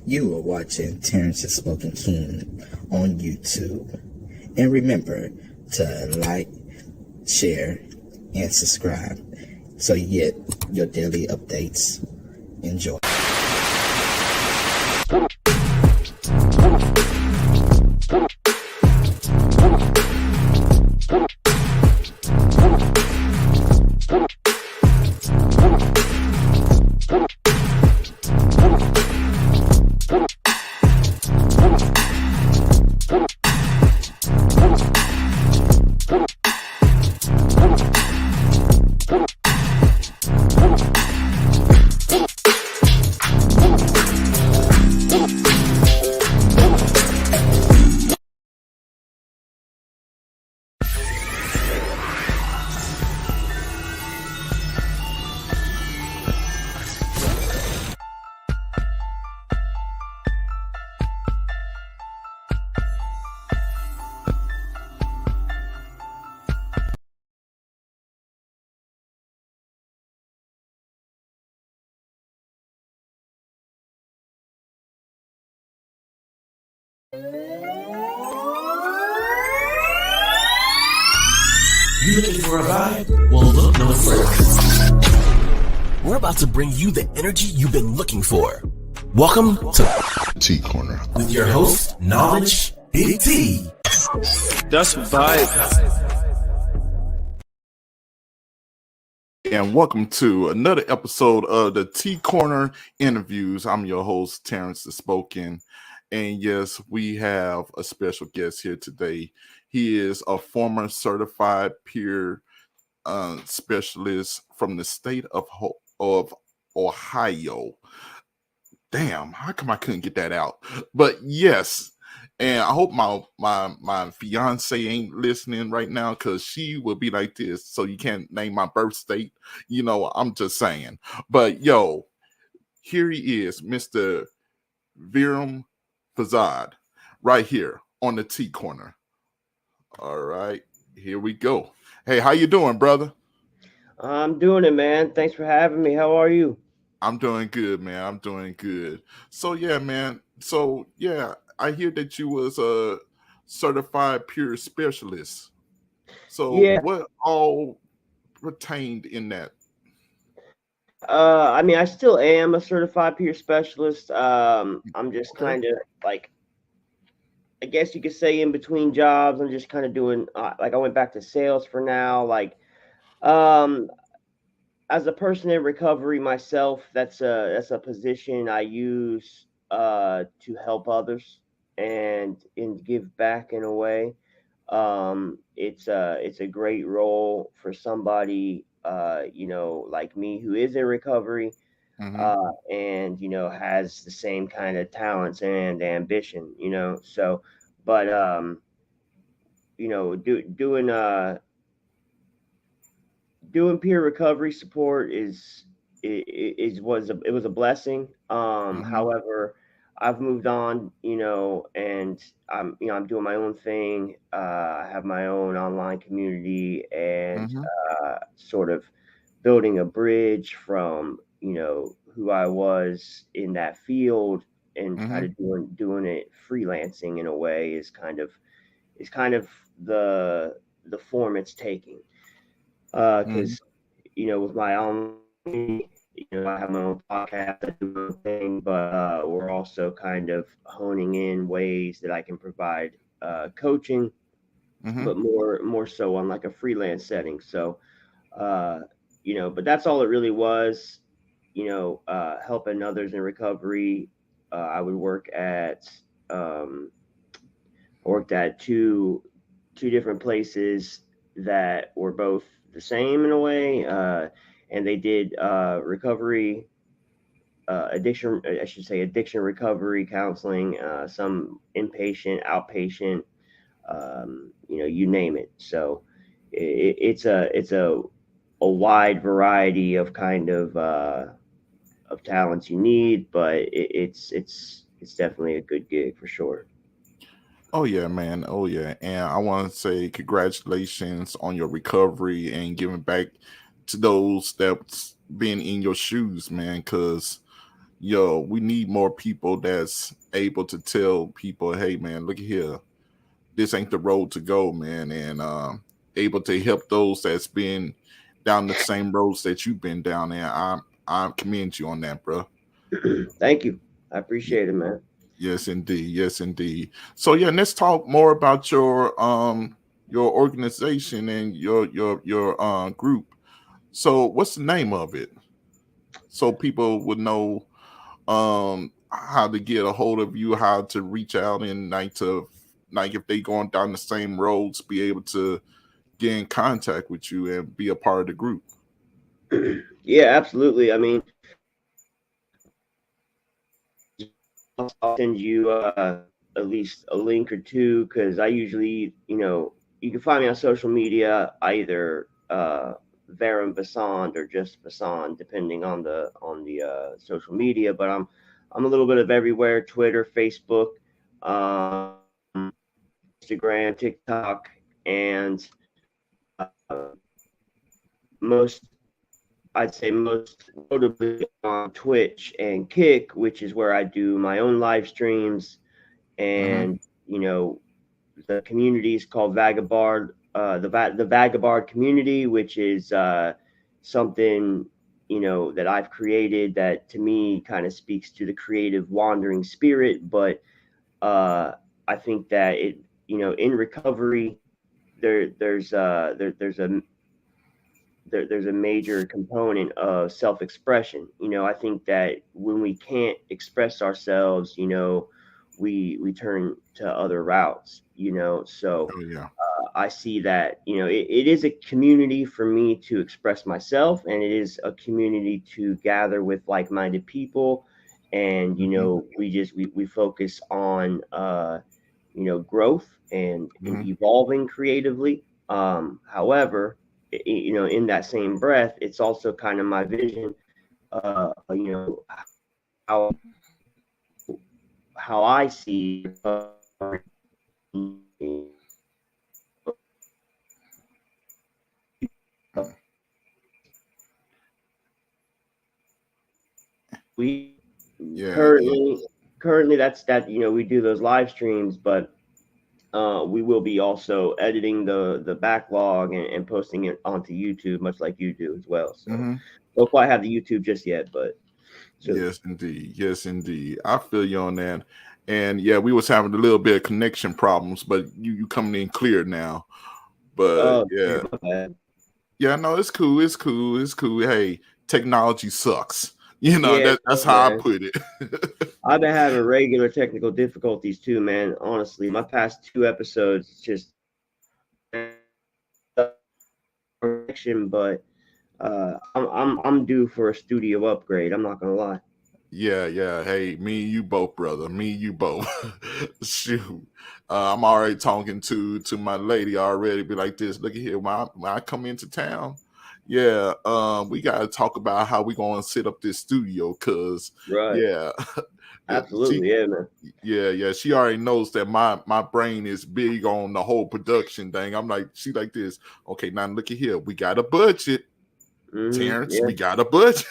You are watching Terence Da Spoken on YouTube. And remember to like, share, and subscribe so you get your daily updates. Enjoy. You looking for a vibe? Well, look no further. We're about to bring you the energy you've been looking for. Welcome to T Corner with your host, Knowledge Big T. That's vibe. And welcome to another episode of the T Corner Interviews. I'm your host, Terence Da Spoken. And yes, we have a special guest here today. He is a former certified peer specialist from the state of Ohio. Damn, how come I couldn't get that out? But yes, and I hope my fiance ain't listening right now, because she will be like this. So you can't name my birth state. You know, I'm just saying. But yo, here he is, Mr. Verum Visand, right here on the T Corner. All right, here we go. Hey, how you doing, brother? I'm doing it, man. Thanks for having me. How are you? I'm doing good, man. I'm doing good. So yeah, man. So yeah, I hear that you was a certified peer specialist. So Yeah. what all pertained in that? I mean, I still am a certified peer specialist. I'm just Okay. kind of like, I guess you could say, in between jobs. I'm just kind of doing like, I went back to sales for now. Like, as a person in recovery myself, that's a position I use to help others and give back in a way. It's a great role for somebody like me, who is in recovery, and has the same kind of talents and ambition. So, but doing doing peer recovery support it was a blessing. Mm-hmm. However, I've moved on, and I'm doing my own thing. I have my own online community, and Mm-hmm. sort of building a bridge from who I was in that field, and Mm-hmm. kind of doing it freelancing in a way is kind of the form it's taking. Mm-hmm. Because with my own, I have my own podcast, I do my own thing, but we're also kind of honing in ways that I can provide coaching, Mm-hmm. but more so on like a freelance setting. So, uh, but that's all it really was. Helping others in recovery. I would um, worked at two different places that were both the same in a way, and they did recovery, addiction. I should say addiction recovery counseling. Some inpatient, outpatient. You name it. So it's a wide variety of kind of talents you need, but it's definitely a good gig for sure. Oh yeah, man. Oh yeah. And I want to say congratulations on your recovery and giving back to those that's been in your shoes, man. Cause we need more people that's able to tell people, hey man, look here, this ain't the road to go, man. And able to help those that's been down the same roads that you've been down there. I commend you on that, bro. Thank you. I appreciate it, man. Yes, indeed. Yes, indeed. So yeah, let's talk more about your organization and your group. So what's the name of it? So people would know how to get a hold of you, how to reach out and like if they going down the same roads, be able to get in contact with you and be a part of the group. Yeah, absolutely. I mean, I'll send you at least a link or two, because I usually, you can find me on social media, either Verum Visand or just Visand, depending on the social media. But I'm a little bit of everywhere: Twitter, Facebook, Instagram, TikTok, and uh, most I'd say most notably on Twitch and Kick, which is where I do my own live streams. Mm-hmm. And the community is called Vagabard, the Vagabard community, which is something that I've created that to me kind of speaks to the creative wandering spirit. But uh, I think that in recovery, there's a major component of self-expression. I think that when we can't express ourselves, we turn to other routes. So Oh yeah. I see that it is a community for me to express myself, and it is a community to gather with like-minded people, and Mm-hmm. we focus on growth and Mm-hmm. evolving creatively. However, in that same breath, it's also kind of my vision, how how I see we Yeah. currently that's we do those live streams, but we will be also editing the backlog and posting it onto YouTube, much like you do as well. So Mm-hmm. don't quite have the YouTube just yet, but soon. Yes, indeed. Yes, indeed. I feel you on that. And yeah, we was having a little bit of connection problems, but you coming in clear now. But Oh, yeah, my bad. yeah, no, it's cool. It's cool. It's cool. Hey, technology sucks. Yeah, That's how I man. put it. I've been having regular technical difficulties too, man. Honestly, my past two episodes just connection, but I'm due for a studio upgrade. I'm not gonna lie. Yeah, yeah. Hey, me and you both, brother. Me and you both. Shoot, I'm already talking to my lady already. Be like this. Look at here. When I come into town, Yeah, we gotta talk about how we gonna set up this studio, cause Right. yeah, she, Absolutely. Yeah, man. yeah, she already knows that my brain is big on the whole production thing. I'm like, she like this. Okay, now look at here, we got a budget, Terrence. Yeah. We got a budget.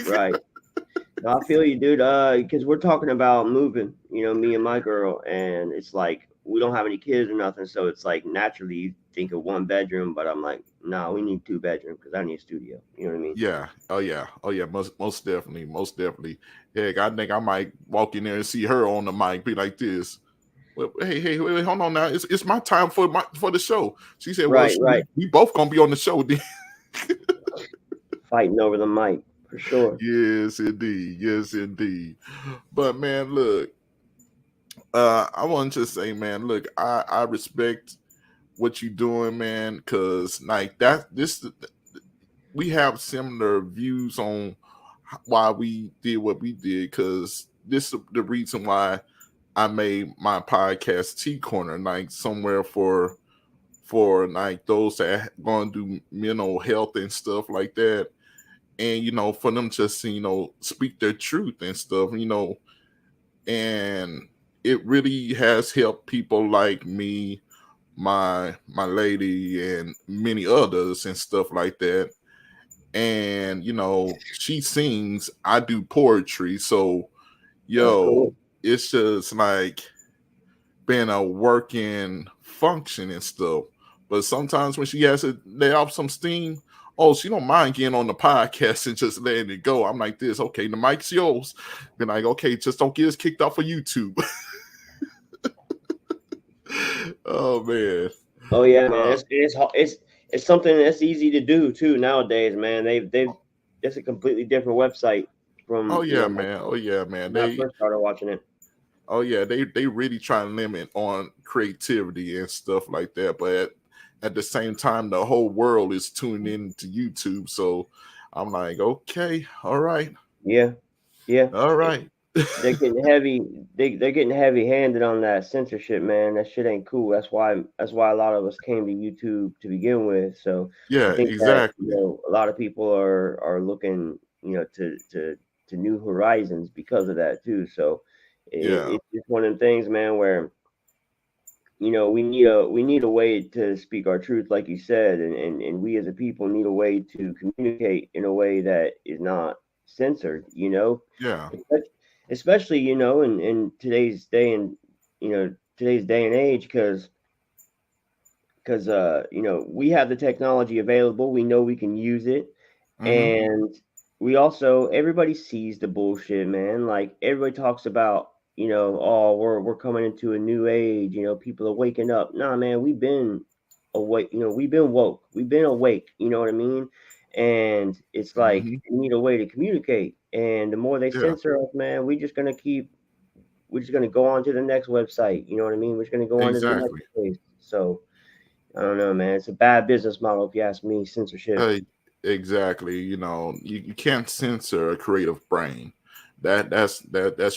Right. No, I feel you, dude. Because we're talking about moving, me and my girl, and it's like we don't have any kids or nothing, so it's like naturally you think of one bedroom, but I'm like, nah, we need two bedroom because I need a studio. You know what I mean? Yeah. Oh yeah. Most definitely. Most definitely. Heck, I think I might walk in there and see her on the mic, be like this. Well, hey, wait, hold on now. It's my time for the show. She said, "Well, Right, right. we both gonna be on the show then." Fighting over the mic for sure. Yes, indeed. Yes, indeed. But man, look, I want to just say, man, look, I respect what you doing, man, because like that, we have similar views on why we did what we did, because this is the reason why I made my podcast T Corner, like somewhere for like those that going to do mental health and stuff like that, and for them just to, speak their truth and stuff, and it really has helped people like me, my lady, and many others and stuff like that. And she sings, I do poetry, so That's yo, cool. it's just like been a working function and stuff. But sometimes when she has to lay off some steam, oh, she don't mind getting on the podcast and just letting it go. I'm like this, okay, the mic's yours. Been like, okay, just don't get us kicked off of YouTube. Oh man. Oh yeah, man. Uh, It's something that's easy to do too nowadays, man. They've It's a completely different website oh from yeah, man. Oh yeah, man. when I first started watching it. They really try to limit on creativity and stuff like that. But at the same time, the whole world is tuning in to YouTube. So I'm like, okay, Yeah, yeah. all right. They're getting heavy. They're getting heavy handed on that censorship, man. That shit ain't cool. That's why a lot of us came to YouTube to begin with. So I Yeah, think that exactly. a lot of people are looking to new horizons because of that too. So Yeah, it's just one of them things, man, where we need a way to speak our truth, like you said, and we as a people need a way to communicate in a way that is not censored. yeah, Espec- especially in today's day and age, because we have the technology available, we know we can use it, mm-hmm, and we also everybody sees the bullshit, man. Like everybody talks about, oh, we're coming into a new age, people are waking up. Nah, man, we've been awake, we've been woke, we've been awake, you know what I mean? And it's like mm-hmm, we need a way to communicate. And the more they yeah, censor us, man, we're just gonna go on to the next website, you know what I mean? We're just gonna go on to the next exactly. place. So I don't know, man. It's a bad business model if you ask me, censorship. Hey, exactly. You can't censor a creative brain. That's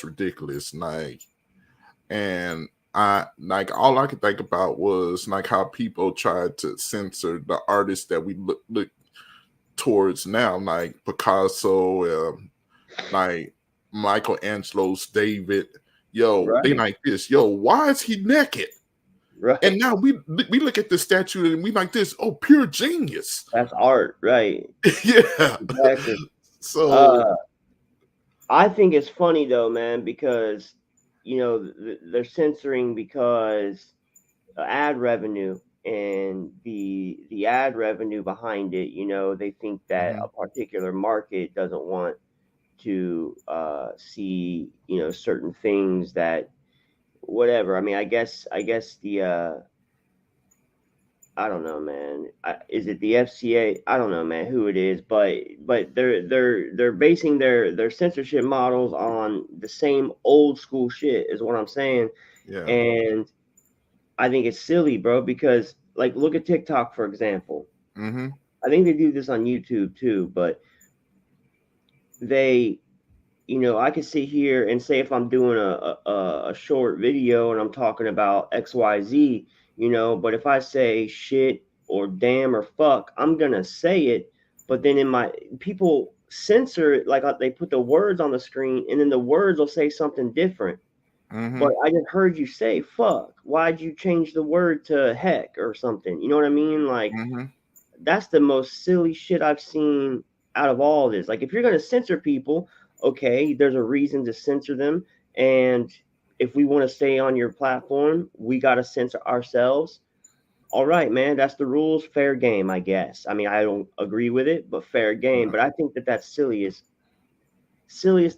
ridiculous. Like, and I like all I could think about was like how people tried to censor the artists that we look towards now, like Picasso, like Michelangelo's David. Yo, they Right. like this. Yo, why is he naked? And Right. now we look at the statue and we like this. Oh, pure genius. That's art, right. Yeah. Exactly. So Uh, I think it's funny though, man, because they're censoring because ad revenue and the ad revenue behind it. They think that a mhm, particular market doesn't want to see certain things that whatever. I mean, I guess the I don't know, man. Is it the FCA? I don't know, man, who it is, but they're basing their censorship models on the same old school shit, is what I'm saying. yeah. And I think it's silly, bro, because like look at TikTok for example. Hmm. I think they do this on YouTube too, but they I can sit here and say if I'm doing a short video and I'm talking about XYZ, but if I say shit or damn or fuck, I'm gonna say it, but then in my people censor it, like they put the words on the screen, and then the words will say something different. Mm-hmm. But I just heard you say fuck. Why'd you change the word to heck or something? You know what I mean? Like, Mm-hmm. that's the most silly shit I've seen out of all this. Like, if you're gonna censor people, okay, there's a reason to censor them, and if we want to stay on your platform, we gotta censor ourselves. All right, man, that's the rules. Fair game, I guess. I mean, I don't agree with it, but fair game. Yeah. But I think that that's silliest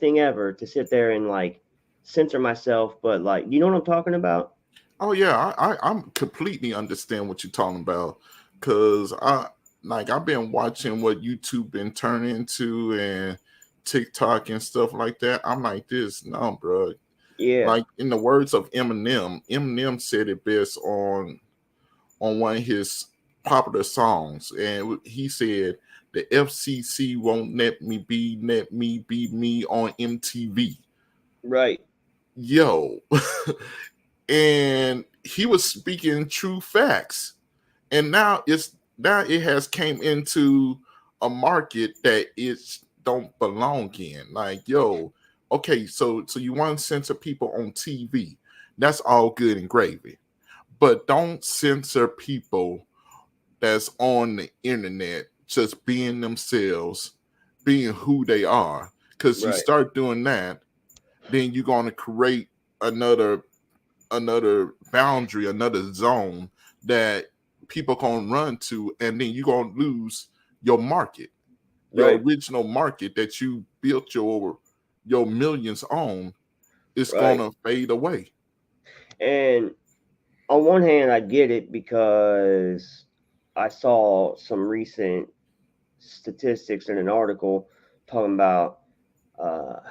thing ever to sit there and like censor myself. But like, you know what I'm talking about? Oh yeah, I'm completely understand what you're talking about, because I've been watching what YouTube been turning into and TikTok and stuff like that. I'm like this, no, bro. Yeah, Like in the words of Eminem said it best on one of his popular songs, and he said the FCC won't let me be me on MTV. right, Yo, and he was speaking true facts, and now it has came into a market that it don't belong in. Like, yo, okay, so you want to censor people on TV, that's all good and gravy, but don't censor people that's on the internet just being themselves, being who they are, because you right, start doing that, then you're going to create another boundary, another zone that people can run to, and then you're gonna lose your market, your right, original market that you built your millions on. It's right. gonna fade away. And on one hand, I get it because I saw some recent statistics in an article talking about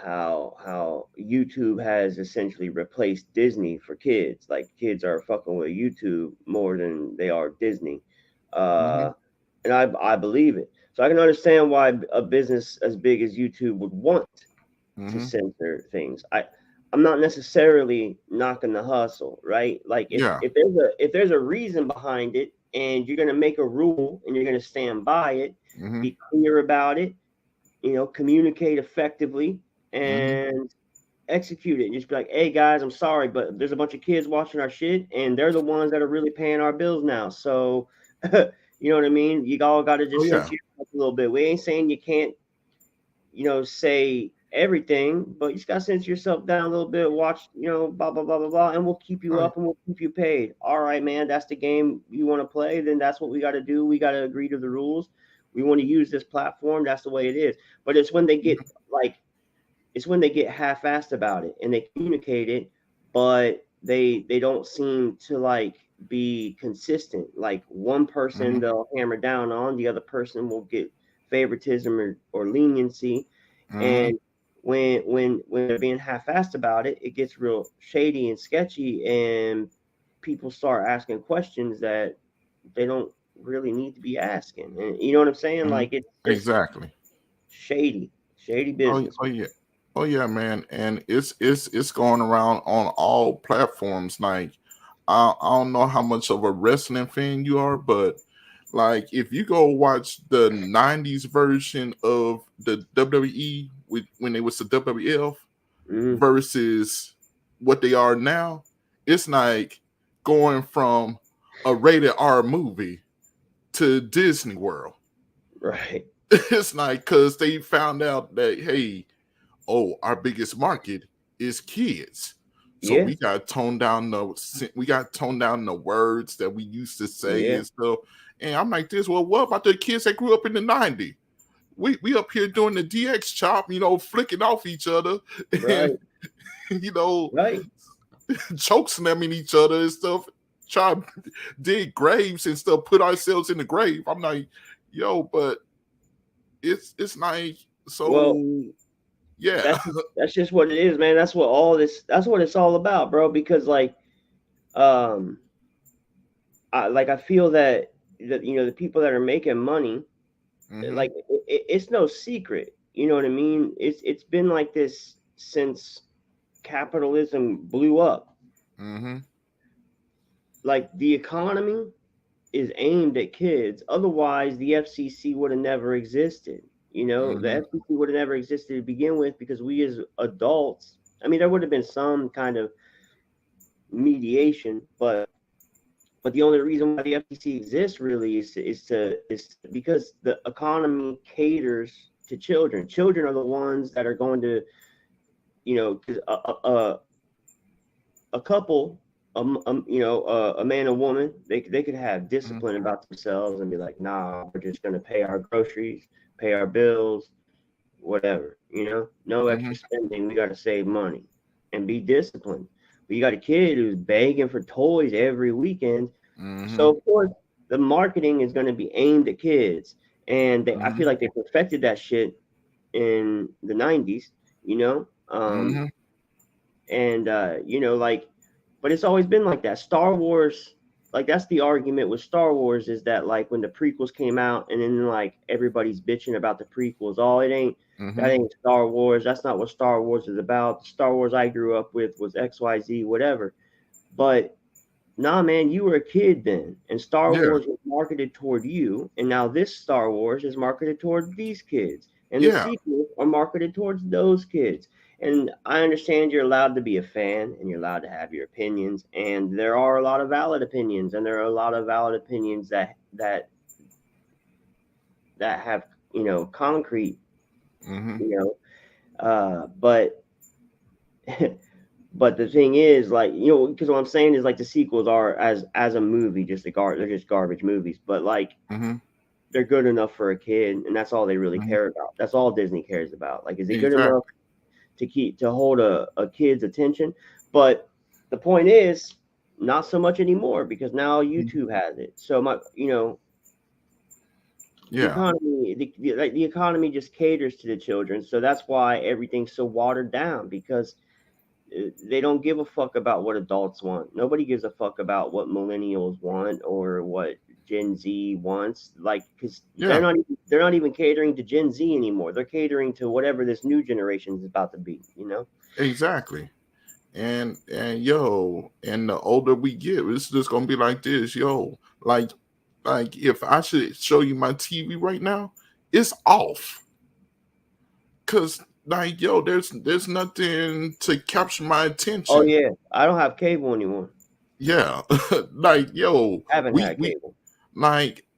how YouTube has essentially replaced Disney for kids. Like, kids are fucking with YouTube more than they are Disney, Mm-hmm. uh, and I believe it. So I can understand why a business as big as YouTube would want to Mm-hmm. censor things. I'm not necessarily knocking the hustle, right? Like, if Yeah. if there's a reason behind it, and you're gonna make a rule and you're gonna stand by it, Mm-hmm. be clear about it, communicate effectively, Mm-hmm. and execute it. And just be like, hey guys, I'm sorry, but there's a bunch of kids watching our shit, and they're the ones that are really paying our bills now. So, you know what I mean? You all got to Oh just yeah. censor yourself a little bit. We ain't saying you can't, say everything, but you just got to censor yourself down a little bit. Watch, blah, blah, blah, blah, blah, and we'll keep you Oh, up and we'll keep you paid. All right, man, that's the game you want to play. Then that's what we got to do. We got to agree to the rules. We want to use this platform. That's the way it is. But it's when they get like, it's when they get half-assed about it and they communicate it, but they don't seem to like be consistent. Like, one person mm-hmm. they'll hammer down on, the other person will get favoritism or leniency. Mm-hmm. And when they're being half-assed about it, it gets real shady and sketchy, and people start asking questions that they don't really need to be asking. And you know what I'm saying? Mm-hmm. Like, it's just Exactly. shady Oh, business. oh yeah. Oh yeah, man. And it's going around on all platforms. Like, I don't know how much of a wrestling fan you are, but like if you go watch the '90s version of the WWE when it was the WWF Mhm. versus what they are now, it's like going from a rated R movie to Disney World. Right. It's like because they found out that, hey, oh, our biggest market is kids. So Yeah. we got to tone down the words that we used to say Yeah. and stuff. And I'm like this, well, what about the kids that grew up in the '90s? We up here doing the DX chop, flicking off each other and Right. you know, Right. choke slamming each other and stuff, try to dig graves and stuff, put ourselves in the grave. I'm like, yo, but it's like, Well, so yeah. that's just what it is, man. That's what it's all about, bro. Because like, um, I feel that the people that are making money, Mm-hmm. like, it's no secret. You know what I mean? It's been like this since capitalism blew up. Mm-hmm. Like, the economy is aimed at kids. Otherwise, the FCC would have never existed. You know, the Mhm. FCC would have never existed to begin with because we as adults, I mean, there would have been some kind of mediation, but the only reason why the FCC exists really is because the economy caters to children. Children are the ones that are going to, you know, 'cause a couple, a man and woman, they could have Mhm. discipline about themselves and be like, nah, we're just gonna pay our groceries, pay our bills, whatever, no extra Mhm. spending. We got to save money and be disciplined. But you got a kid who's begging for toys every weekend, so Mhm. of course the marketing is going to be aimed at kids, and I feel Mhm. like they perfected that shit in the 90s, you know. Mhm. And like, but it's always been like that. Star Wars, like, that's the argument with Star Wars, is that like when the prequels came out and then like everybody's bitching about the prequels, oh, it ain't, that Mhm. ain't Star Wars, that's not what Star Wars is about. The Star Wars I grew up with was XYZ, whatever. But nah, man, you were a kid then, and Star Yeah. Wars was marketed toward you, and now this Star Wars is marketed toward these kids, and the Yeah. sequels are marketed towards those kids. And I understand you're allowed to be a fan, and you're allowed to have your opinions, and there are a lot of valid opinions, and there are a lot of valid opinions that have, concrete, Mhm. you but But the thing is, like, because what I'm saying is, like, the sequels are, as a movie, just they're just garbage movies. But like, Mhm. they're good enough for a kid, and that's all they really Mhm. care about. That's all Disney cares about. Like, is it good enough Exactly. to hold a kid's attention? But the point is, not so much anymore, because now Mhm. YouTube has it. So the Yeah. economy, the economy just caters to the children. So that's why everything's so watered down, because they don't give a fuck about what adults want. Nobody gives a fuck about what millennials want or what Gen Z wants. Like, because Yeah. they're not even catering to Gen Z anymore. They're catering to whatever this new generation is about to be. Exactly. And yo, and the older we get, it's just gonna be like this, yo. Like if I should show you my TV right now, it's off. Cause like yo, there's nothing to capture my Oh attention. yeah, I don't have cable anymore. Yeah. Like yo, I haven't had we cable.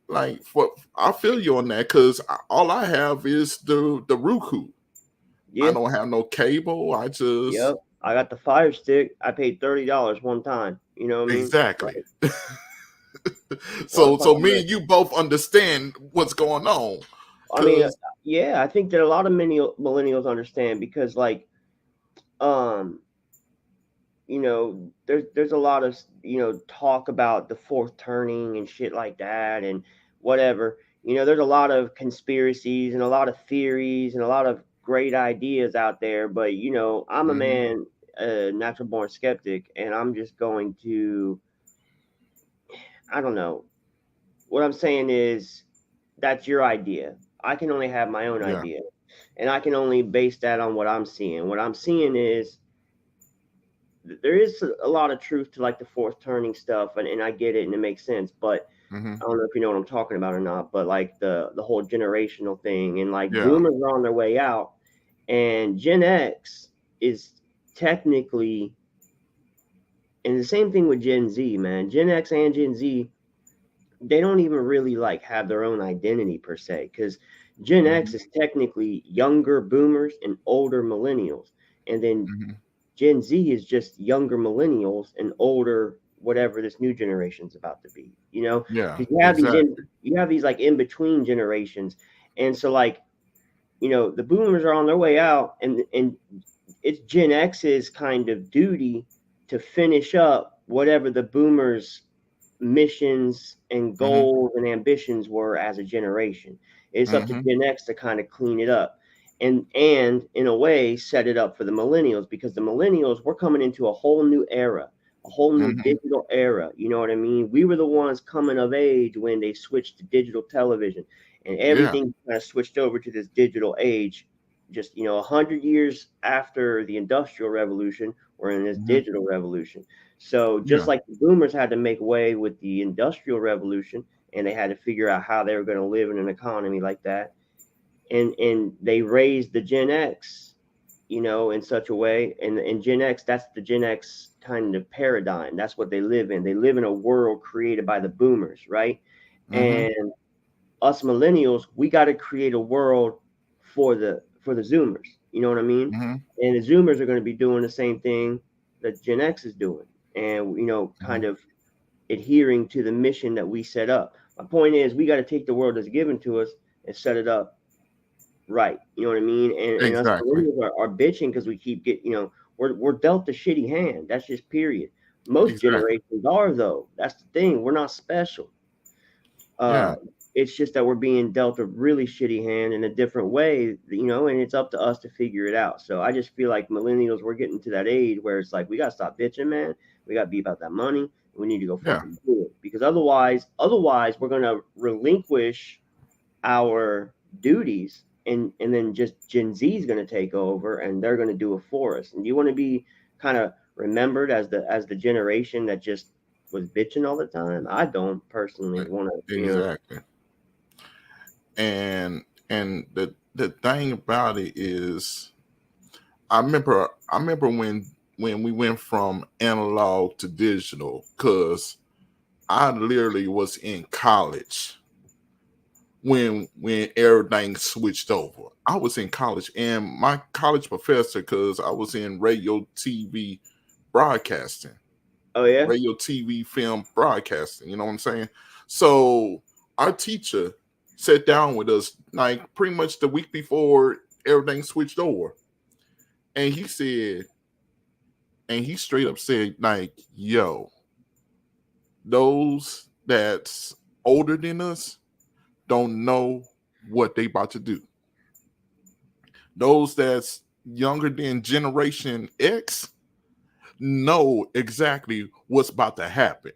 like for I feel you on that because all I have is the Roku. I Yeah, don't have no cable. I just yep. I got the Fire Stick. I paid $30 one time. You know what I mean? exactly. Like, So motherfucker, me and you both understand what's going on. I mean, Cause yeah, I think that a lot of millennials understand, because like, um there's a lot of talk about the fourth turning and shit like that, and whatever. There's a lot of conspiracies and a lot of theories and a lot of great ideas out there, but I'm a mhm, man, a natural born skeptic, and I'm just going to, I don't know. What I'm saying is, that's your idea. I can only have my own yeah, idea, and I can only base that on what I'm seeing. What I'm seeing is, there is a lot of truth to like the fourth turning stuff, and I get it and it makes sense. But mhm, I don't know if you know what I'm talking about or not. But like the whole generational thing, and like yeah, boomers are on their way out, and Gen X is technically, and the same thing with Gen Z, man. Gen X and Gen Z, they don't even really like have their own identity per se, because Gen X mhm, is technically younger boomers and older millennials, and then mhm, Gen Z is just younger millennials and older whatever this new generation's about to be. yeah, Because exactly, you have these like in between generations, and so like, the boomers are on their way out, and it's Gen X's kind of duty to finish up whatever the boomers' missions and mhm, goals and ambitions were as a generation. It's up to mhm, Gen X to kind of clean it up, and in a way set it up for the millennials, because the millennials, we're coming into a whole new era, a whole new mhm, digital era. You know what I mean? We were the ones coming of age when they switched to digital television, and yeah, everything kind of switched over to this digital age. Just 100 years after the industrial revolution, we're in this mhm, digital revolution. So just Yeah. like the boomers had to make way with the industrial revolution, and they had to figure out how they were going to live in an economy like that, and they raised the Gen X, in such a way, and Gen X, that's the Gen X kind of paradigm. That's what they live in. They live in a world created by the boomers, right? Mm-hmm. And us millennials, we got to create a world for the Zoomers. You know what I mean? Mm-hmm. And the Zoomers are going to be doing the same thing that Gen X is doing, and kind Mm-hmm. of adhering to the mission that we set up. My point is, we got to take the world that's given to us and set it up right. You know what I mean? And us Exactly. millennials are bitching because we keep we're dealt a shitty hand. That's just period. Most Exactly. generations are, though. That's the thing. We're not special. Yeah. Uh, it's just that we're being dealt a really shitty hand in a different way, and it's up to us to figure it out. So I just feel like millennials, we're getting to that age where it's like we gotta stop bitching, man. We gotta be about that money. We need to go Yeah. fucking do it, because otherwise we're gonna relinquish our duties, and then just Gen Z is gonna take over and they're gonna do it for us. And you want to be kind of remembered as the generation that just was bitching all the time? I don't personally want to. Exactly. And the thing about it is, I remember when we went from analog to digital, because I literally was in college when everything switched over. I was in college, and my college professor, because I was in radio, TV, broadcasting, Oh yeah. radio, TV, film, broadcasting. You know what I'm saying? So our teacher sat down with us like pretty much the week before everything switched over, and he straight up said, like, yo, those that's older than us don't know what they about to do. Those that's younger than Generation X know exactly what's about to happen.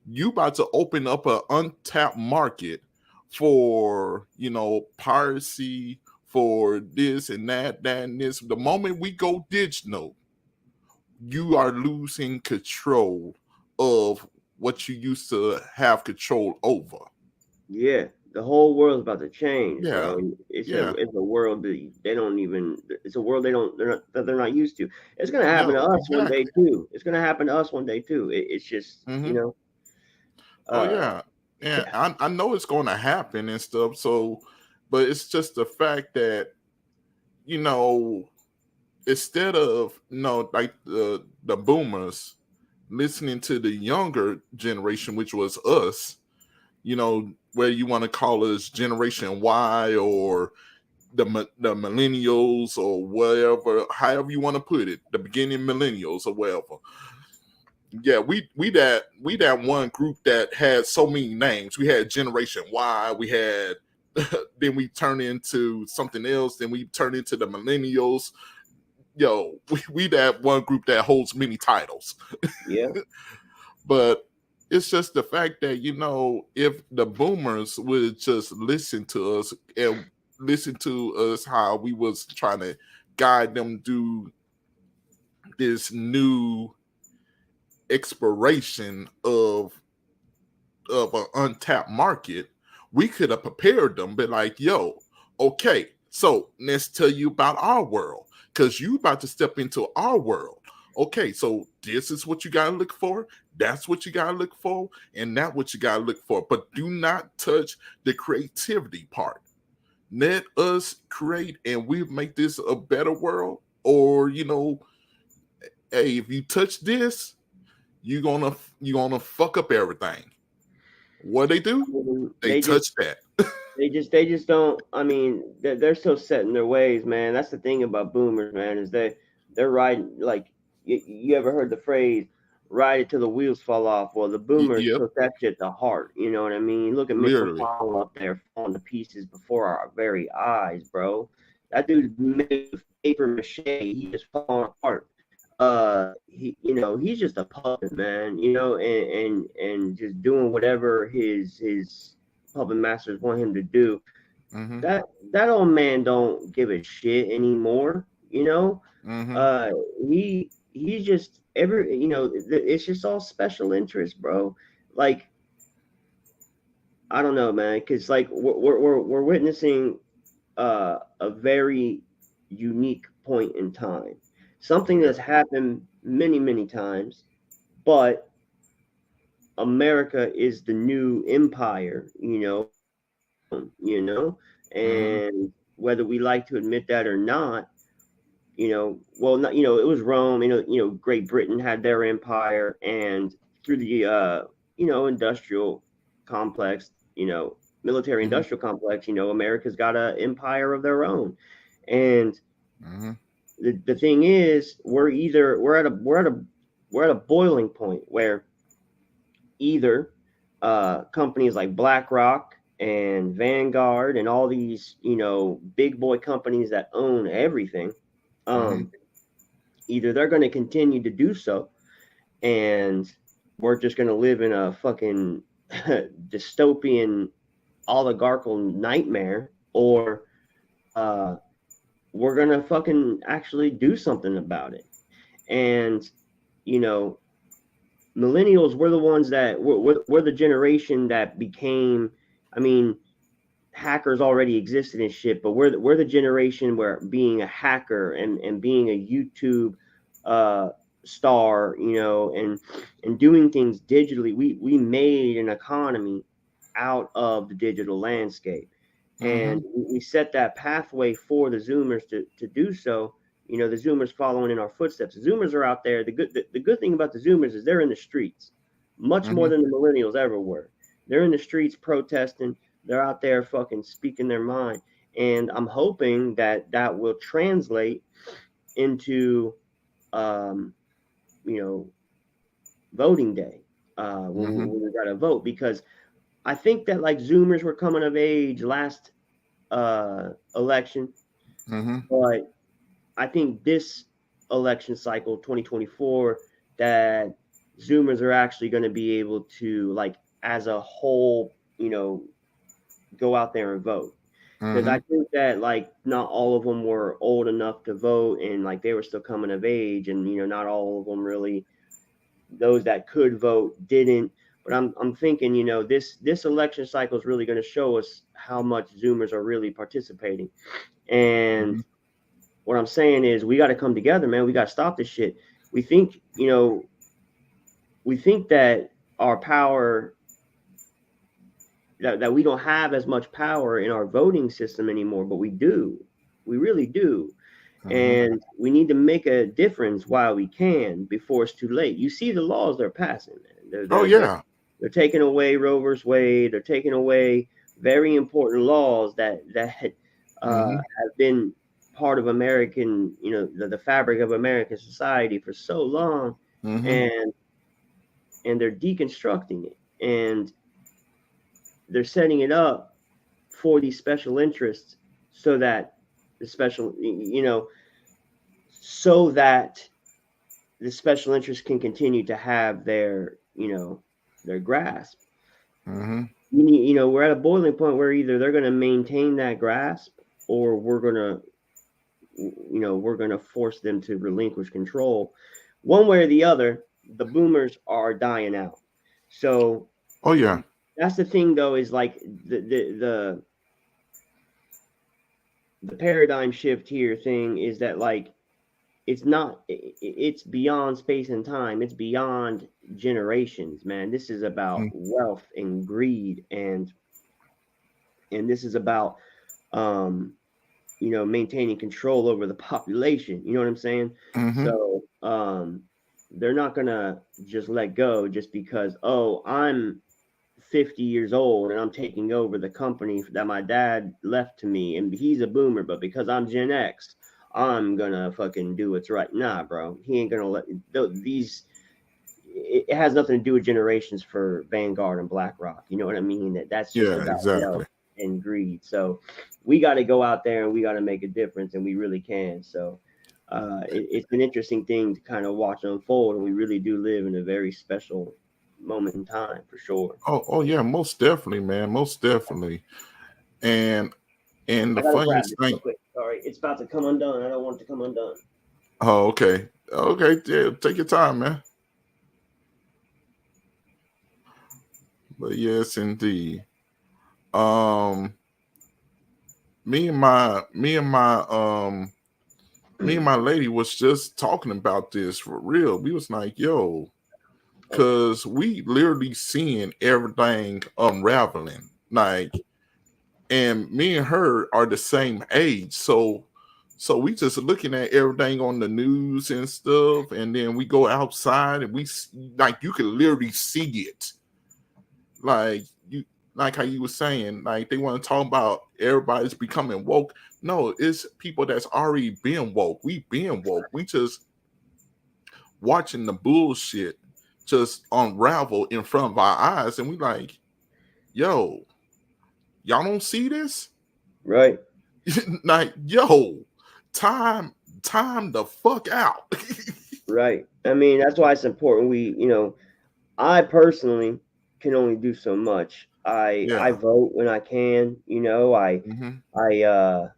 You about to open up an untapped market for, piracy, for this and that and this. The moment we go digital, you are losing control of what you used to have control over. Yeah, the whole world's about to change, Yeah. bro. It's a Yeah. it's a world that they don't even. It's a world they're not used to. It's gonna happen to No, us one day exactly. too. It's gonna happen to us one day too. It's just Hmm. Oh uh yeah. And I know it's going to happen and stuff. So, but it's just the fact that, you know, instead of, like the boomers listening to the younger generation, which was us, where you want to call us Generation Y or the millennials or whatever, however you want to put it, the beginning millennials or whatever. Yeah, we that one group that had so many names. We had Generation Y, we had then we turned into something else, then we turned into the millennials. Yo, we that one group that holds many titles. yeah. But it's just the fact that, if the boomers would just listen to us and listen to us how we was trying to guide them through this new exploration of an untapped market, we could have prepared them, but like, yo, okay, so let's tell you about our world, because you about to step into our world. Okay, so this is what you gotta look for, that's what you gotta look for, and that's what you gotta look for. But do not touch the creativity part. Let us create and we make this a better world. Or, hey, if you touch this, you're gonna fuck up everything. What they I do? mean, They touch that. they just don't. I mean, they're so set in their ways, man. That's the thing about boomers, man, is they're riding like you ever heard the phrase "ride it till the wheels fall off"? Well, the boomers Yep, took that shit to heart. You know what I mean? Look at Mitch literally. McConnell up there falling to pieces before our very eyes, bro. That dude's made of paper mache. He just falling apart. He's just a puppet, man. And just doing whatever his puppet masters want him to do. Mm-hmm. That old man don't give a shit anymore. Mm-hmm. Uh, he's just it's just all special interest, bro. Like, I don't know, man, because like we're witnessing a very unique point in time, something that's happened many times, but America is the new empire, and whether we like to admit that or not, not, it was Rome, Great Britain had their empire, and through the industrial complex, military industrial complex, America's got an empire of their own. And the thing is, we're at a boiling point where either companies like BlackRock and Vanguard and all these, big boy companies that own everything, either they're going to continue to do so, and we're just going to live in a fucking dystopian oligarchical nightmare, or we're going to fucking actually do something about it. And, millennials, we're the ones that we're the generation that became, I mean, hackers already existed and shit, but we're the generation where being a hacker and being a YouTube star, and doing things digitally, we made an economy out of the digital landscape. And we set that pathway for the Zoomers to do so. The Zoomers following in our footsteps. The Zoomers are out there. The good thing about the Zoomers is they're in the streets much more than the millennials ever were. They're in the streets protesting. They're out there fucking speaking their mind. And I'm hoping that will translate into, voting day, when we got to vote, because I think that like Zoomers were coming of age last election, but I think this election cycle, 2024, that Zoomers are actually going to be able to, like, as a whole, go out there and vote. Because I think that, like, not all of them were old enough to vote, and like they were still coming of age, and not all of them really, those that could vote didn't. But I'm thinking, this election cycle is really going to show us how much Zoomers are really participating. And what I'm saying is, we got to come together, man. We got to stop this shit. We think that our power, that we don't have as much power in our voting system anymore, but we do. We really do. And we need to make a difference while we can, before it's too late. You see the laws they're passing, man. They're taking away Roe vs. Wade. They're taking away very important laws that have been part of American, the fabric of American society for so long, and they're deconstructing it, and they're setting it up for these special interests, so that the special interests can continue to have their grasp. We're at a boiling point where either they're going to maintain that grasp, or we're going to force them to relinquish control. One way or the other, the boomers are dying out. So that's the thing, though, is like the paradigm shift here thing is that, like, it's beyond space and time. It's beyond generations, man. This is about wealth and greed, and this is about maintaining control over the population. You know what I'm saying? So they're not gonna just let go just because, oh, I'm 50 years old and I'm taking over the company that my dad left to me, and he's a boomer, but because I'm Gen X, I'm gonna fucking do what's right. Nah, bro, he ain't gonna let these. It has nothing to do with generations for Vanguard and BlackRock. You know what I mean? That's just about wealth and greed. So we got to go out there and we got to make a difference, and we really can. So it's an interesting thing to kind of watch unfold, and we really do live in a very special moment in time, for sure. Oh yeah, most definitely, man, most definitely. And the funniest thing, sorry, it's about to come undone. I don't want it to come undone. Oh, okay. Okay, yeah, take your time, man. But yes, indeed. Um, me and my me and my me and my lady was just talking about this for real. We was like, yo, cause we literally seeing everything unraveling. Like, and me and her are the same age. So we just looking at everything on the news and stuff, and then we go outside and like you can literally see it. Like you like how you were saying, like they want to talk about everybody's becoming woke. No, it's people that's already been woke. We been woke. We just watching the bullshit just unravel in front of our eyes, and we like, yo, y'all don't see this? Right. Like, yo, time, time the fuck out. Right. I mean, that's why it's important. I personally can only do so much. I Yeah. vote when I can. Hmm. I uh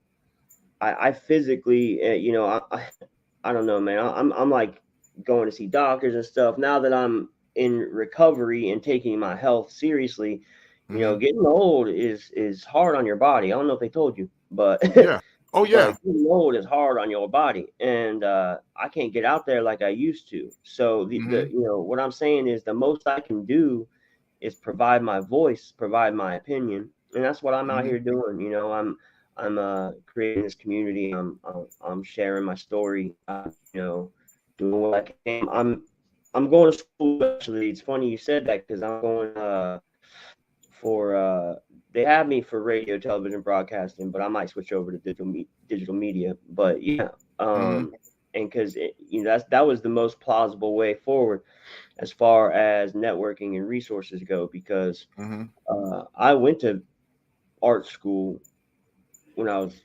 I physically, I don't know, man. I'm like going to see doctors and stuff now that I'm in recovery and taking my health seriously. Hmm. Getting old is hard on your body. I don't know if they told you, but Yeah. Oh yeah. but getting old is hard on your body, and I can't get out there like I used to. So the Hmm. what I'm saying is the most I can do is provide my voice, provide my opinion, and that's what I'm out Hmm. here doing. I'm creating this community. I'm sharing my story. Doing what I can. I'm going to school actually. It's funny you said that because I'm going for they have me for radio, television, broadcasting, but I might switch over to digital media. But yeah, Hmm. and because that was the most plausible way forward as far as networking and resources go. Because Hmm. I went to art school when I was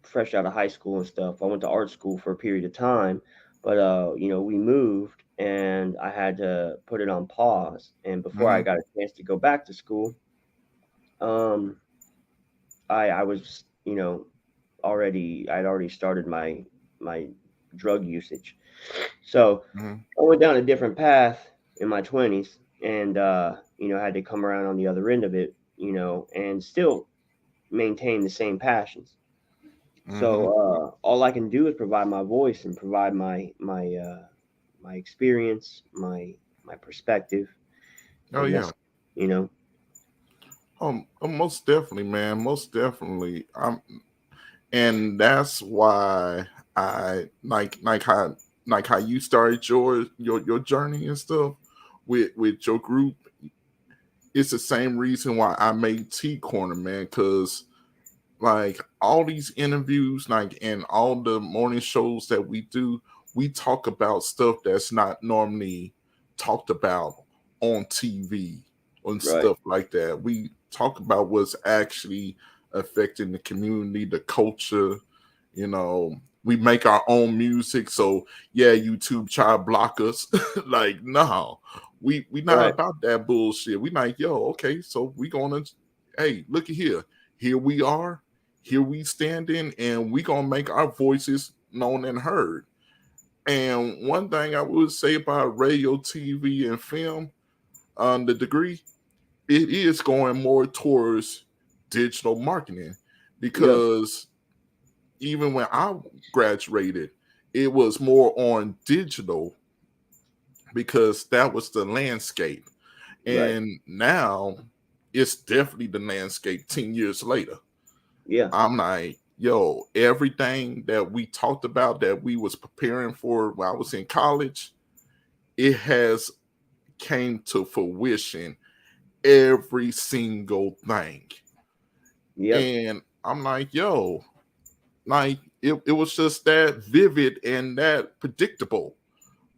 fresh out of high school and stuff. I went to art school for a period of time, but we moved and I had to put it on pause. And before I Hmm. got a chance to go back to school, um, I was, I'd already started my drug usage. So Hmm. I went down a different path in my 20s and had to come around on the other end of it, and still maintain the same passions. Hmm. So all I can do is provide my voice and provide my experience, my perspective, Oh and yeah. that's you know Most definitely, man. Most definitely. And that's why I like how you started your journey and stuff with your group. It's the same reason why I made T Corner, man, because like all these interviews, like and all the morning shows that we do, we talk about stuff that's not normally talked about on TV and right, stuff like that. We talk about what's actually affecting the community, the culture. We make our own music, so yeah, YouTube try to block us. Like, no, we not right, about that bullshit. We like, yo, okay, so we gonna, hey, look at here we are, here we standing, and we gonna make our voices known and heard. And one thing I would say about radio, TV, and film, the degree, it is going more towards digital marketing, yeah, because even when I graduated, it was more on digital because that was the landscape. right, And now it's definitely the landscape 10 years later. yeah, I'm like, yo, everything that we talked about that we was preparing for when I was in college, it has came to fruition, every single thing. yep, And I'm like, yo, like it was just that vivid and that predictable.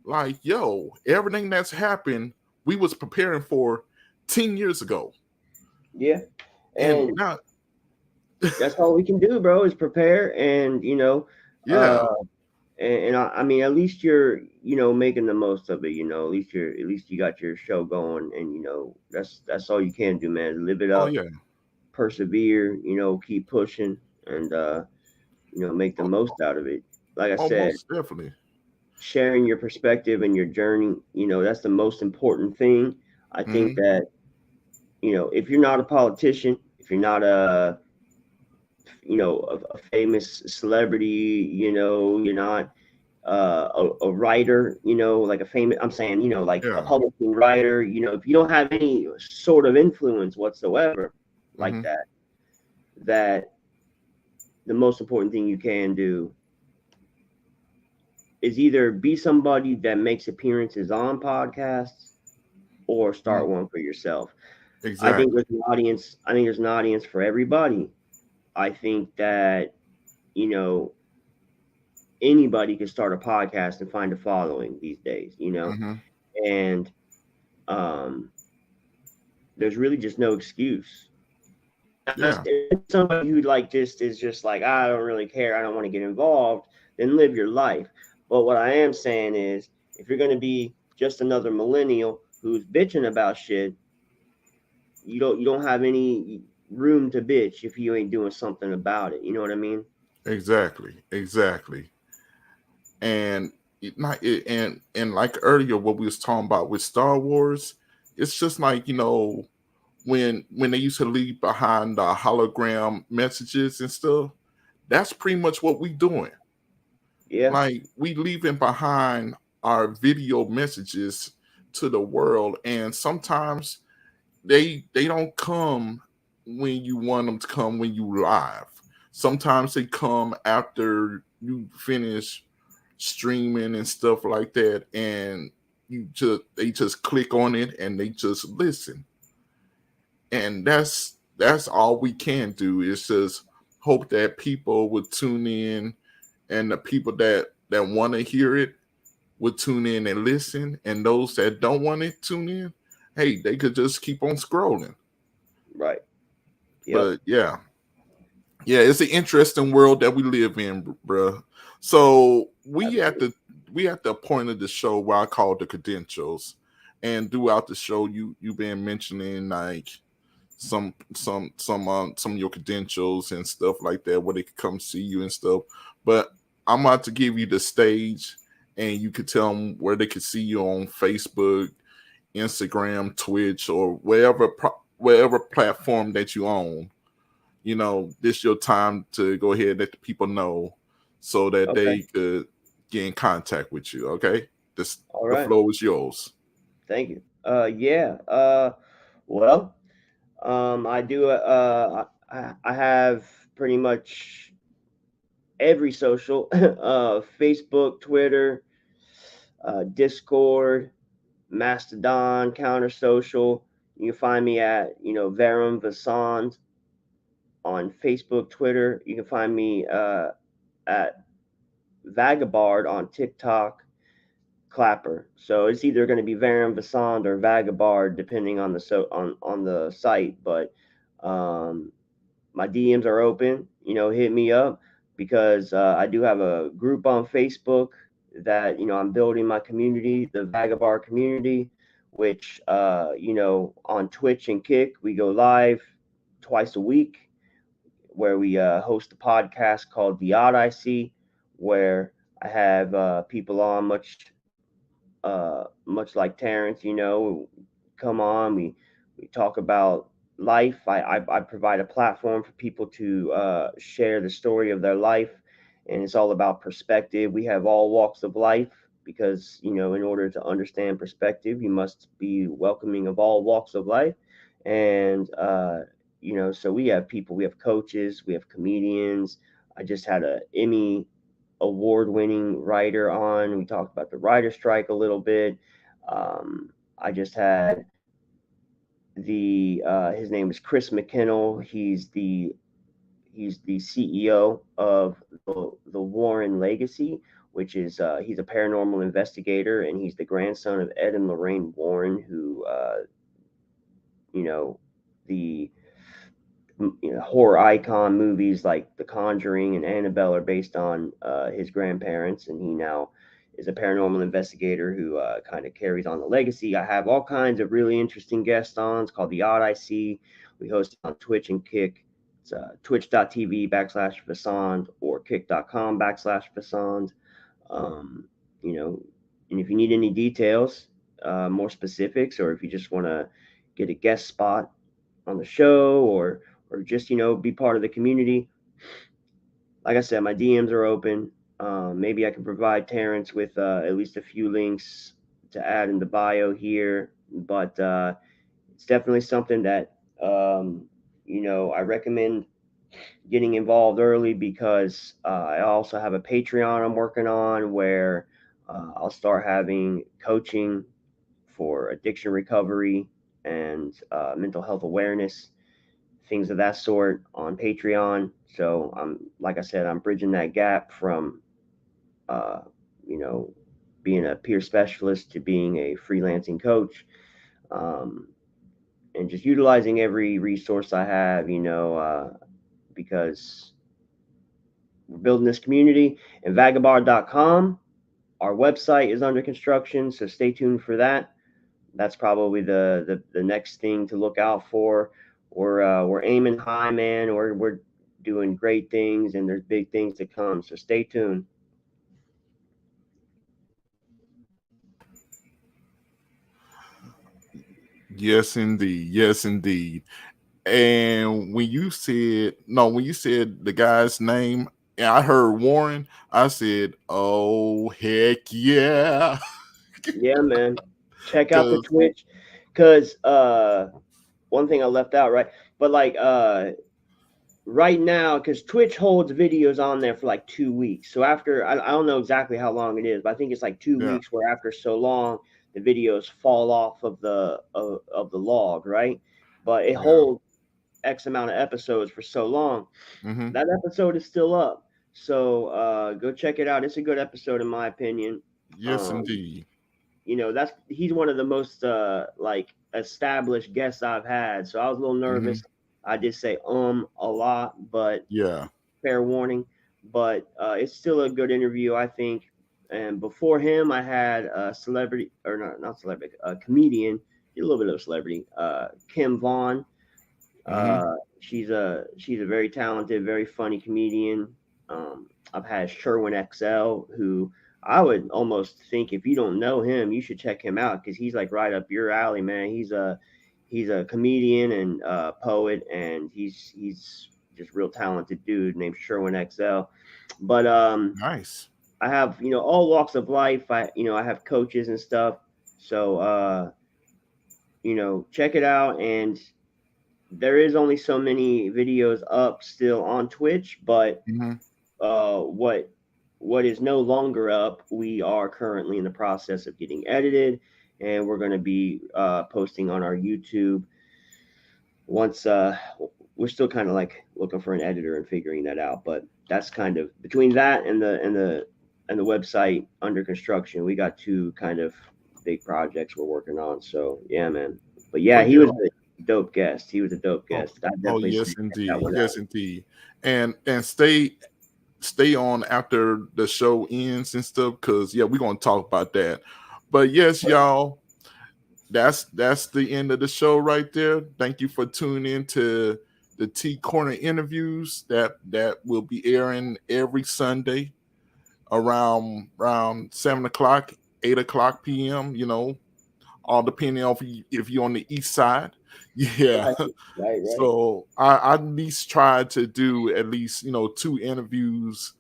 Like, yo, everything that's happened, we was preparing for 10 years ago. yeah, And and now, that's all we can do, bro, is prepare and uh, yeah. and I mean, at least you're making the most of it. At least you got your show going, and that's all you can do, man. Live it Oh up, yeah. persevere, keep pushing, and make the Oh, most out of it. Like I said, most definitely. sharing your perspective and your journey. That's the most important thing. I think Mm-hmm. that, if you're not a politician, if you're not a famous celebrity, you're not a writer, like a famous, I'm saying, like a Yeah. publishing writer, if you don't have any sort of influence whatsoever like Mm-hmm. that the most important thing you can do is either be somebody that makes appearances on podcasts or Mm-hmm. start one for yourself. I think Exactly. there's an audience. I think there's an audience for everybody. I think that, you know, anybody can start a podcast and find a following these days. Mm-hmm. And um, there's really just no excuse. Yeah. If somebody who like just is just like, I don't really care, I don't want to get involved, then live your life. But what I am saying is, if you're going to be just another millennial who's bitching about shit, you don't have any room to bitch if you ain't doing something about it. You know what I mean? Exactly. Exactly. And and like earlier, what we was talking about with Star Wars, it's just like when they used to leave behind the hologram messages and stuff. That's pretty much what we doing. Yeah. Like we leaving behind our video messages to the world, and sometimes they don't come when you want them to come when you live. Sometimes they come after you finish streaming and stuff like that, and they just click on it and they just listen. And that's all we can do is just hope that people would tune in, and the people that want to hear it would tune in and listen, and those that don't want to tune in, hey, they could just keep on scrolling. Right. Yep. But yeah, it's an interesting world that we live in, bruh. So Absolutely. we at the point of the show where I call the credentials, and throughout the show, you've been mentioning like some of your credentials and stuff like that, where they could come see you and stuff. But I'm about to give you the stage, and you could tell them where they could see you on Facebook, Instagram, Twitch, or wherever platform that you own. This your time to go ahead and let the people know so that Okay. they could get in contact with you. Okay, All the right. floor is yours. Thank you. Yeah. Well, I do. I have pretty much every social, Facebook, Twitter, Discord, Mastodon, Counter Social. You can find me at Verum Visand on Facebook, Twitter. You can find me at Vagabard on TikTok, Clapper. So it's either going to be Verum Visand or Vagabard, depending on the site. But um, my DMs are open. Hit me up because I do have a group on Facebook that I'm building my community, the Vagabond community, which on Twitch and Kick we go live twice a week, where we host a podcast called The Odd I See, where I have people on much like Terence, come on. We talk about life. I provide a platform for people to share the story of their life, and it's all about perspective. We have all walks of life because in order to understand perspective, you must be welcoming of all walks of life, and so we have people, we have coaches, we have comedians. I just had a Emmy award-winning writer on. We talked about the writer strike a little bit. I just had the his name is Chris McKinnell. He's the CEO of the Warren Legacy, which is he's a paranormal investigator, and he's the grandson of Ed and Lorraine Warren, who you know the horror icon movies like The Conjuring and Annabelle are based on his grandparents, and he now is a paranormal investigator who kind of carries on the legacy. I have all kinds of really interesting guest on. It's called The Odd I See. We host it on Twitch and Kick. It's twitch.tv/Vasand or kick.com/Vasand. And if you need any details, more specifics, or if you just want to get a guest spot on the show, or just be part of the community, like I said, my DMs are open. Maybe I can provide Terrence with at least a few links to add in the bio here, but it's definitely something that I recommend getting involved early, because I also have a Patreon I'm working on where I'll start having coaching for addiction recovery and mental health awareness, things of that sort on Patreon. So like I said, I'm bridging that gap from, being a peer specialist to being a freelancing coach, and just utilizing every resource I have, because we're building this community. And vagabond.com, our website is under construction, so stay tuned for that. That's probably the next thing to look out for. We're aiming high, man. We're doing great things, and there's big things to come. So stay tuned. Yes, indeed. Yes, indeed. And when you said the guy's name, and I heard Warren, I said, "Oh heck yeah!" Yeah, man. Check out the Twitch, because one thing I left out, right? But like right now, because Twitch holds videos on there for like 2 weeks. So after, I don't know exactly how long it is, but I think it's like 2 weeks, where after so long, the videos fall off of the log, right? But it holds X amount of episodes for so long. Mm-hmm. That episode is still up. So go check it out. It's a good episode, in my opinion. Yes, indeed. He's one of the most like established guests I've had. So I was a little nervous. Mm-hmm. I did say a lot, but yeah, fair warning. But it's still a good interview, I think. And before him, I had a celebrity, or not celebrity, a comedian, a little bit of a celebrity, Kim Vaughn. She's a very talented, very funny comedian. I've had Sherwin XL, who I would almost think, if you don't know him, you should check him out, because he's like right up your alley, man. He's a comedian and poet, and he's just real talented dude named Sherwin XL. But nice. I have all walks of life. I have coaches and stuff. So check it out. And there is only so many videos up still on Twitch, but what is no longer up, we are currently in the process of getting edited, and we're going to be posting on our YouTube once. We're still kind of like looking for an editor and figuring that out, but that's kind of between that and the website under construction. We got two kind of big projects we're working on. So yeah, man. But yeah, he was a dope guest. He was a dope guest. Yes, indeed. Yes, indeed. And stay on after the show ends and stuff, because we're gonna talk about that. But yes, y'all, that's the end of the show right there. Thank you for tuning in to the T Corner interviews that will be airing every Sunday around 7:00, 8:00 p.m. All depending on if you're on the east side. Yeah. Right. So I at least try to do at least 2 interviews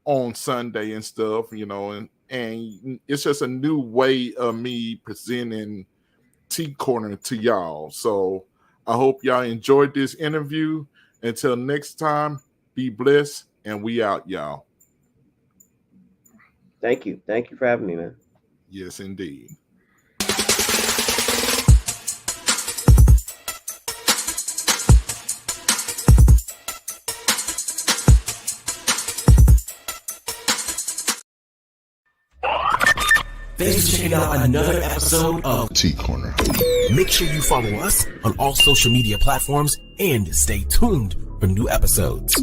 on Sunday and stuff, and it's just a new way of me presenting T Corner to y'all. So I hope y'all enjoyed this interview. Until next time, be blessed, and we out, y'all. Thank you for having me, man. Yes, indeed. Thanks for checking out another episode of T Corner. Make sure you follow us on all social media platforms and stay tuned for new episodes.